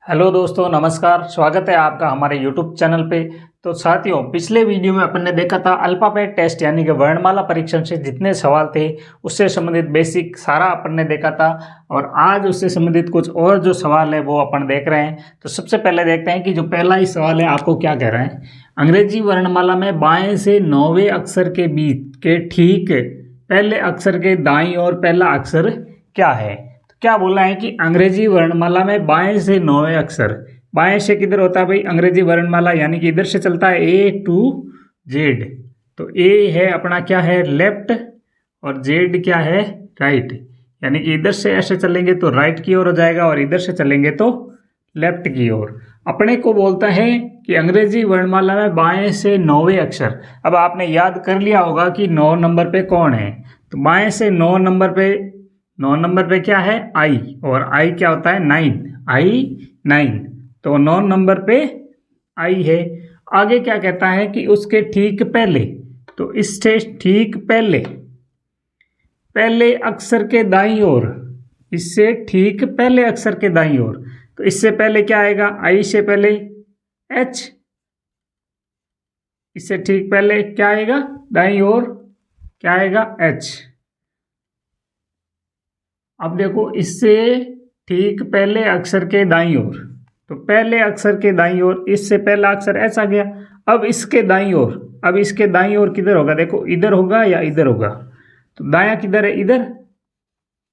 Hello दोस्तों, नमस्कार। स्वागत है आपका हमारे यूट्यूब चैनल पे। तो साथियों, पिछले वीडियो में अपन ने देखा था अल्फाबेट टेस्ट यानी कि वर्णमाला परीक्षण से जितने सवाल थे उससे संबंधित बेसिक सारा अपन ने देखा था। और आज उससे संबंधित कुछ और जो सवाल है वो अपन देख रहे हैं। तो सबसे पहले देखते हैं कि जो पहला ही सवाल है आपको क्या कह रहा है। अंग्रेजी वर्णमाला में बाएं से 9वें अक्षर के बीच के ठीक पहले अक्षर के दाईं ओर पहला अक्षर क्या है। क्या बोला है कि अंग्रेजी वर्णमाला में बाएं से 9वें अक्षर, बाएं से किधर होता है भाई अंग्रेजी वर्णमाला, यानी कि इधर से चलता है ए टू जेड। तो ए है अपना क्या है लेफ्ट और जेड क्या है राइट, यानी कि इधर से ऐसे चलेंगे तो राइट की ओर हो जाएगा और इधर से चलेंगे तो लेफ्ट की ओर। अपने को बोलता है कि अंग्रेजी वर्णमाला में बाएं से 9वें अक्षर। अब आपने याद कर लिया होगा कि 9 नंबर पे कौन है। तो बाएं से 9 नंबर पे क्या है आई, और आई क्या होता है 9, आई 9। तो 9 नंबर पे आई है। आगे क्या कहता है कि उसके ठीक पहले, तो इससे ठीक पहले पहले अक्षर के दाईं ओर, इससे ठीक पहले अक्षर के दाईं ओर, तो इससे पहले क्या आएगा आई से पहले एच, इससे ठीक पहले क्या आएगा दाईं ओर क्या आएगा एच। अब देखो इससे ठीक पहले अक्षर के दाईं ओर, तो पहले अक्षर के दाईं ओर इससे पहला अक्षर एच आ गया। अब इसके दाईं ओर, अब इसके दाईं ओर किधर होगा, देखो इधर होगा या इधर होगा। तो दायां किधर है इधर,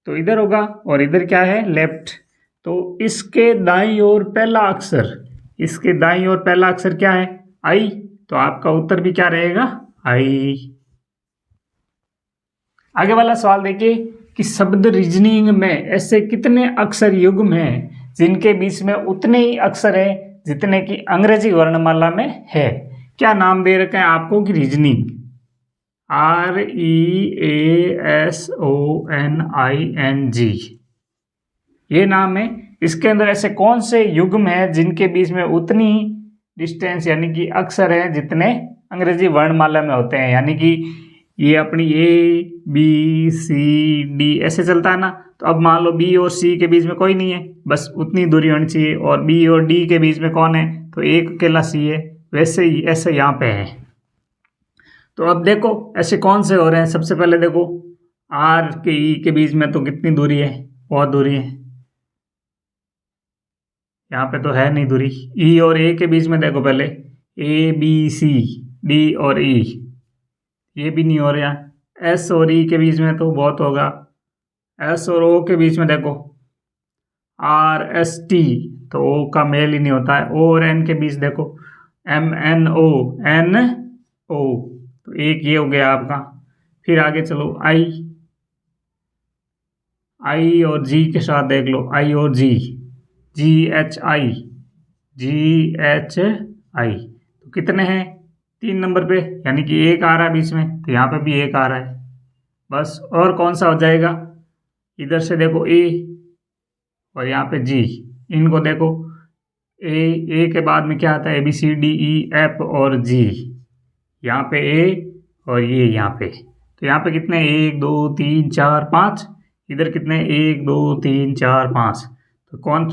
तो इधर होगा और इधर क्या है लेफ्ट। तो इसके दाईं ओर पहला अक्षर, इसके दाईं ओर पहला अक्षर क्या है आई, तो आपका उत्तर भी क्या रहेगा आई। आगे वाला सवाल देखिए कि शब्द रीजनिंग में ऐसे कितने अक्षर युग्म हैं जिनके बीच में उतने ही अक्षर हैं जितने की अंग्रेजी वर्णमाला में है। क्या नाम दे रखा है आपको कि रीजनिंग, REASONING ये नाम है। इसके अंदर ऐसे कौन से युग्म हैं जिनके बीच में उतनी डिस्टेंस यानी कि अक्षर है जितने अंग्रेजी वर्णमाला में होते हैं। यानी कि ये अपनी ABCD ऐसे चलता है ना, तो अब मान लो B और C के बीच में कोई नहीं है, बस उतनी दूरी होनी चाहिए। और B और D के बीच में कौन है, तो एक अकेला C है। वैसे ही ऐसे यहाँ पे है। तो अब देखो ऐसे कौन से हो रहे हैं। सबसे पहले देखो R के E के बीच में तो कितनी दूरी है, बहुत दूरी है, यहाँ पे तो है नहीं दूरी। E और A के बीच में देखो पहले ABCD और E, ये भी नहीं हो रहा। S और E के बीच में तो बहुत होगा। S और O के बीच में देखो RST, तो O का मेल ही नहीं होता है। O और N के बीच देखो MNO, तो एक ये हो गया आपका। फिर आगे चलो I और G के साथ देख लो I और GHI, तो कितने हैं 3 नंबर पे, यानी कि एक आ रहा है बीच में, तो यहाँ पे भी एक आ रहा है बस। और कौन सा हो जाएगा, इधर से देखो A और यहाँ पे G, इनको देखो A के बाद में क्या आता है ABCDEF और G, यहाँ पे A और ये यहाँ पे, तो यहाँ पे कितने 1 2 3 4 5, इधर कितने 1 2 3 4 5। तो कौन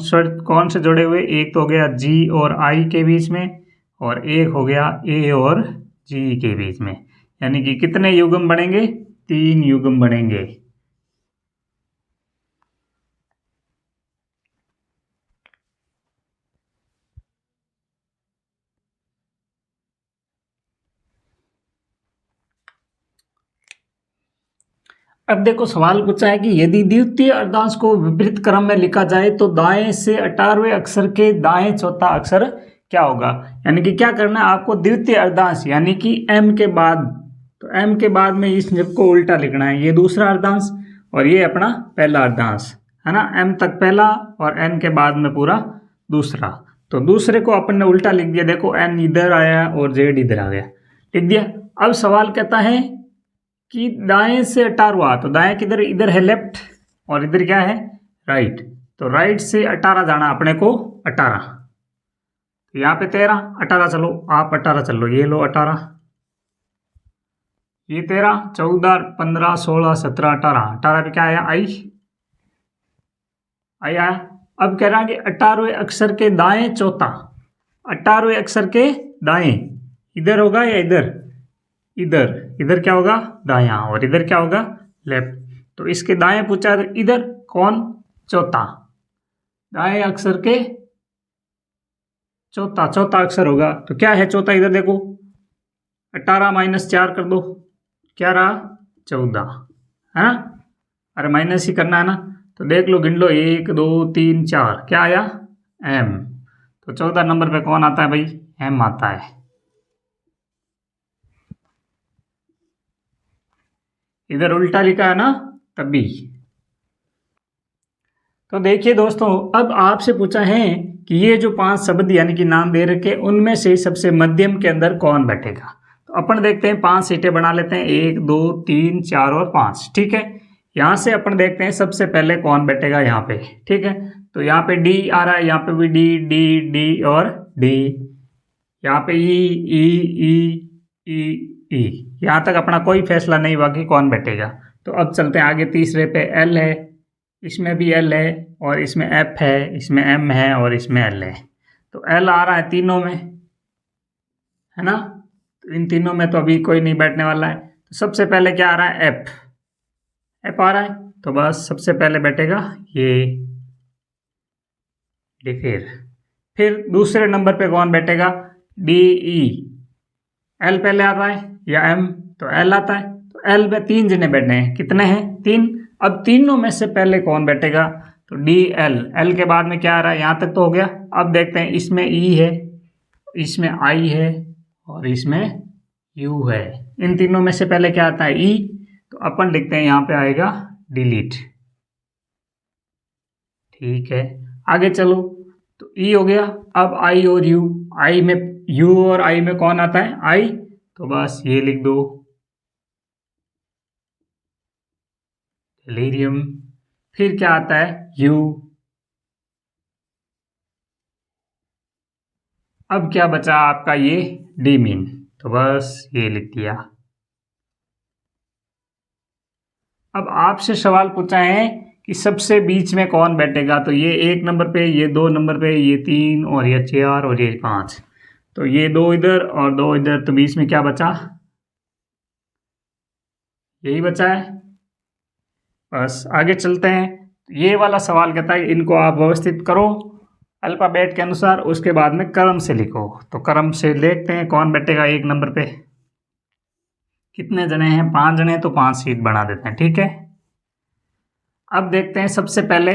से जुड़े हुए, एक तो हो गया G और I के बीच में और एक हो गया A और G के बीच में। यानी कि कितने युग्म बनेंगे, 3 युग्म बनेंगे। अब देखो सवाल पूछा है कि यदि द्वितीय अर्धांश को विपरीत क्रम में लिखा जाए तो दाएं से 18वें अक्षर के दाएं चौथा अक्षर क्या होगा। यानी कि क्या करना है आपको, द्वितीय अर्धांश यानी कि M के बाद, तो M के बाद में इस नियम को उल्टा लिखना है। ये दूसरा अर्धांश और ये अपना पहला अर्धांश है ना, M तक पहला और N के बाद में पूरा दूसरा। तो दूसरे को अपन ने उल्टा लिख दिया, देखो N इधर आया और Z इधर आ गया, लिख दिया। अब सवाल कहता है कि दाएं से 18वां, तो दाएं किधर, इधर है लेफ्ट और इधर क्या है राइट। तो राइट से 18 जाना अपने को 18, तो यहाँ पे 13 18 चलो आप 18 चलो, ये लो 18, ये 13 14 15 16 17 18, 18 पे क्या आया आई आया। अब कह रहा है कि 18वें अक्षर के दाएं चौथा, 18वें अक्षर के दाएं, इधर होगा या इधर, इधर, इधर क्या होगा दायां और इधर क्या होगा लेफ्ट। तो इसके दाएं पूछा, इधर कौन, चौथा, दाएं अक्षर के चौथा, चौथा अक्षर होगा। तो क्या है चौथा, इधर देखो 18 माइनस 4 कर दो, क्या रहा 14, है ना। अरे माइनस ही करना है ना, तो देख लो, गिन लो, 1 2 3 4, क्या आया m। तो 14 नंबर पे कौन आता है भाई, m आता है। इधर उल्टा लिखा है ना तभी। तो देखिए दोस्तों, अब आपसे पूछा है कि ये जो 5 शब्द यानी कि नाम दे रखे, उनमें से सबसे मध्यम के अंदर कौन बैठेगा। तो अपन देखते हैं, 5 सीटें बना लेते हैं, 1 2 3 4 और 5, ठीक है। यहाँ से अपन देखते हैं सबसे पहले कौन बैठेगा यहाँ पे, ठीक है। तो यहाँ पे डी आ रहा है, यहाँ पे भी डी डी डी और डी, यहाँ पे ई, यहाँ तक अपना कोई फैसला नहीं हुआ कि कौन बैठेगा। तो अब चलते हैं आगे, तीसरे पे एल है, इसमें भी एल है और इसमें एफ है, इसमें एम है और इसमें एल है। तो एल आ रहा है तीनों में, है ना। तो इन तीनों में तो अभी कोई नहीं बैठने वाला है। तो सबसे पहले क्या आ रहा है, एफ, एफ आ रहा है, तो बस सबसे पहले बैठेगा ये डी। फिर दूसरे नंबर पे कौन बैठेगा, डी ई, एल पहले आता है या एम, तो एल आता है। तो एल में 3 जने बैठे हैं, कितने हैं 3। अब तीनों में से पहले कौन बैठेगा, तो डी एल, एल के बाद में क्या आ रहा है, यहाँ तक तो हो गया। अब देखते हैं, इसमें ई है, इसमें आई है और इसमें यू है। इन तीनों में से पहले क्या आता है, ई, तो अपन लिखते हैं यहाँ पे आएगा डिलीट, ठीक है। आगे चलो, तो ई हो गया। अब आई और यू, आई में, यू और आई में कौन आता है, आई, तो बस ये लिख दो डेलीरियम। फिर क्या आता है, यू। अब क्या बचा आपका, ये डीमीन, तो बस ये लिख दिया। अब आपसे सवाल पूछा है कि सबसे बीच में कौन बैठेगा, तो ये 1 नंबर पे, ये 2 नंबर पे, ये 3 और ये 4 और ये 5। तो ये 2 इधर और 2 इधर, तो बीच में क्या बचा, यही बचा है। बस आगे चलते हैं। ये वाला सवाल कहता है इनको आप व्यवस्थित करो अल्फाबेट के अनुसार, उसके बाद में क्रम से लिखो। तो क्रम से देखते हैं कौन बैठेगा 1 नंबर पे। कितने जने हैं, 5 जने, तो 5 सीट बना देते हैं, ठीक है। अब देखते हैं सबसे पहले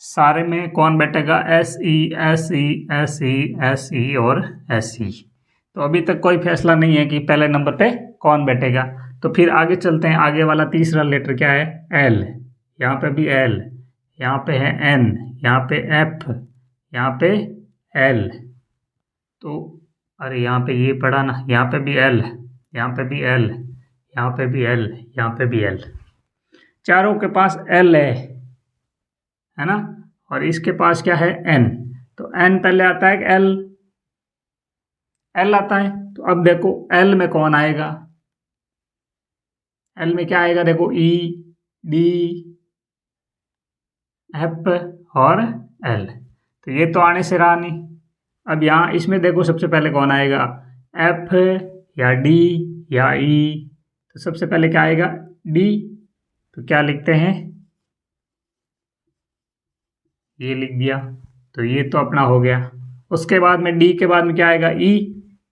सारे में कौन बैठेगा, S E S E S E S E और एस ई। तो अभी तक कोई फैसला नहीं है कि पहले नंबर पे कौन बैठेगा। तो फिर आगे चलते हैं, आगे वाला तीसरा लेटर क्या है, एल, यहाँ पे भी एल, यहाँ पे है एन, यहाँ पे एफ, यहाँ पे एल। तो अरे यहाँ पे ये पढ़ा ना, यहाँ पे भी एल, यहाँ पे भी एल, यहाँ पे भी एल, यहाँ पे भी एल। चारों के पास एल है ना। और इसके पास क्या है, एन। तो एन पहले आता है, एल, एल आता है। तो अब देखो एल में कौन आएगा, एल में क्या आएगा, देखो ई डी एफ और एल। तो ये तो आने से रहा नहीं। अब यहाँ इसमें देखो सबसे पहले कौन आएगा, एफ या डी या ई। तो सबसे पहले क्या आएगा, डी। तो क्या लिखते हैं, ये लिख दिया। तो ये तो अपना हो गया। उसके बाद में डी के बाद में क्या आएगा, ई।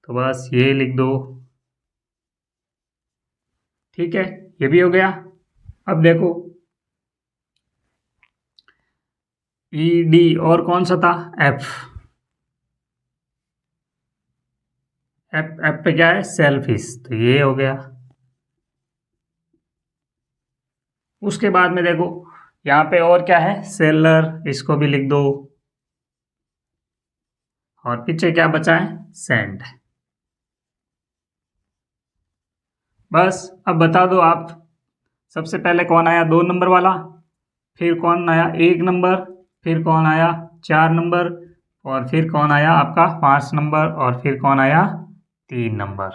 तो बस ये लिख दो, ठीक है, ये भी हो गया। अब देखो ई डी और कौन सा था, एफ, एफ, एफ पे क्या है, सेलफिश। तो ये हो गया। उसके बाद में देखो यहाँ पे और क्या है, सेलर, इसको भी लिख दो। और पीछे क्या बचा है, सेंड। बस अब बता दो आप, सबसे पहले कौन आया 2 नंबर वाला, फिर कौन आया 1 नंबर, फिर कौन आया 4 नंबर, और फिर कौन आया आपका 5 नंबर, और फिर कौन आया 3 नंबर।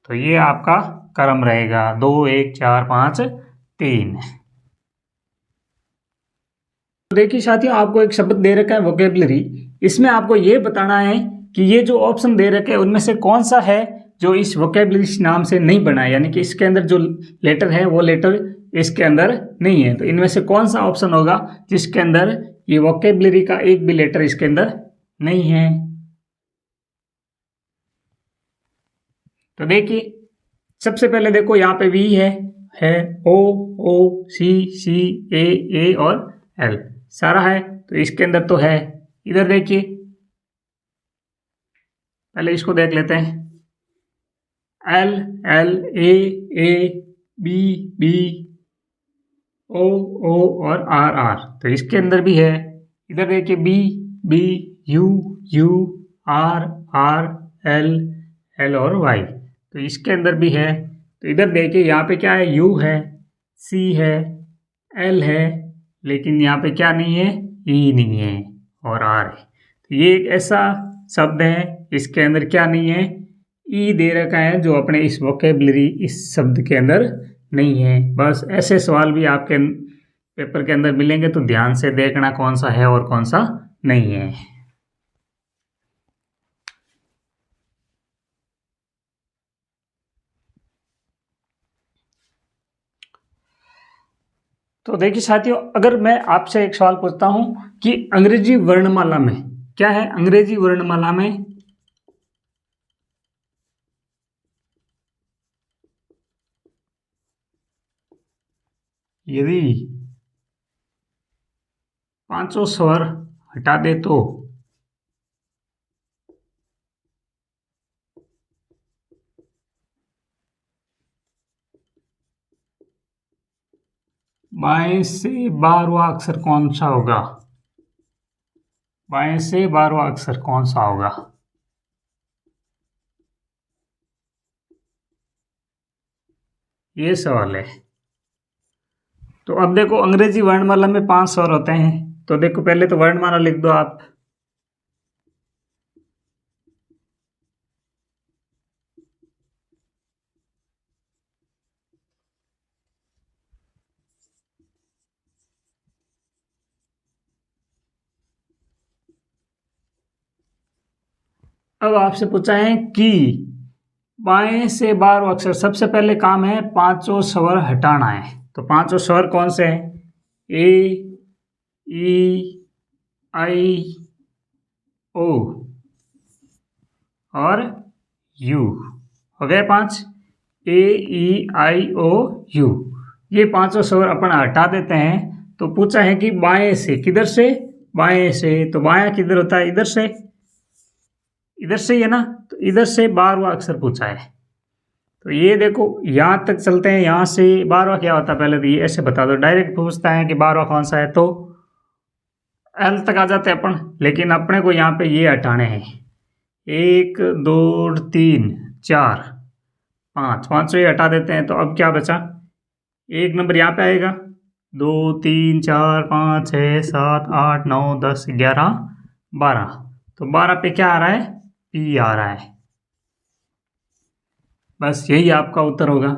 तो ये आपका क्रम रहेगा 2 1 4 5 3। तो देखिए साथियों, आपको एक शब्द दे रखा है वोकेबलरी, इसमें आपको ये बताना है कि ये जो ऑप्शन दे रखे हैं उनमें से कौन सा है जो इस वोकेबलरी नाम से नहीं बना है, यानी कि इसके अंदर जो लेटर है वो लेटर इसके अंदर नहीं है। तो इनमें से कौन सा ऑप्शन होगा जिसके अंदर ये वोकेबलरी का एक भी लेटर इसके अंदर नहीं है। तो देखिए सबसे पहले देखो यहाँ पे वी है ओ ओ सी ए और एल सारा है, तो इसके अंदर तो है। इधर देखिए, पहले इसको देख लेते हैं, L L A B O और आर, तो इसके अंदर भी है। इधर देखिए बी यू आर एल और वाई, तो इसके अंदर भी है। तो इधर देखिए यहाँ पे क्या है, यू है, सी है, एल है, लेकिन यहाँ पे क्या नहीं है, ई नहीं है और आर है। तो ये एक ऐसा शब्द है इसके अंदर क्या नहीं है, ई दे रखा है, जो अपने इस वोकेबलरी इस शब्द के अंदर नहीं है। बस ऐसे सवाल भी आपके पेपर के अंदर मिलेंगे, तो ध्यान से देखना कौन सा है और कौन सा नहीं है। तो देखिए साथियों, अगर मैं आपसे एक सवाल पूछता हूं कि अंग्रेजी वर्णमाला में क्या है, अंग्रेजी वर्णमाला में यदि 5 स्वर हटा दे तो बाएं से 12वां अक्षर कौन सा होगा, बाएं से 12वां अक्षर कौन सा होगा, ये सवाल है। तो अब देखो अंग्रेजी वर्णमाला में 5 स्वर होते हैं, तो देखो पहले तो वर्णमाला लिख दो आप। अब आपसे पूछा है कि बाएं से 12वां अक्षर, सबसे पहले काम है 5 स्वर हटाना है। तो 5 स्वर कौन से हैं, ए ई आई ओ और यू, हो गए 5, ए ई आई ओ यू, ये 5 स्वर अपन हटा देते हैं। तो पूछा है कि बाएं से, किधर से, बाएं से, तो बायां किधर होता है, इधर से, इधर से ही है ना, तो इधर से 12वां अक्षर पूछा है। तो ये देखो यहाँ तक चलते हैं, यहाँ से 12वां क्या होता है, पहले तो ये ऐसे बता दो, डायरेक्ट पूछता है कि 12वां कौन सा है, तो एल तक आ जाते हैं अपन, लेकिन अपने को यहाँ पे ये हटाने हैं, 1 2 3 4 5, 5 ये हटा देते हैं। तो अब क्या बचा, एक नंबर यहाँ पे आएगा, 2 3 4 5 6 7 8 9 10 11 12, तो 12 पे क्या आ रहा है, पी आ रहा है। बस यही आपका उत्तर होगा।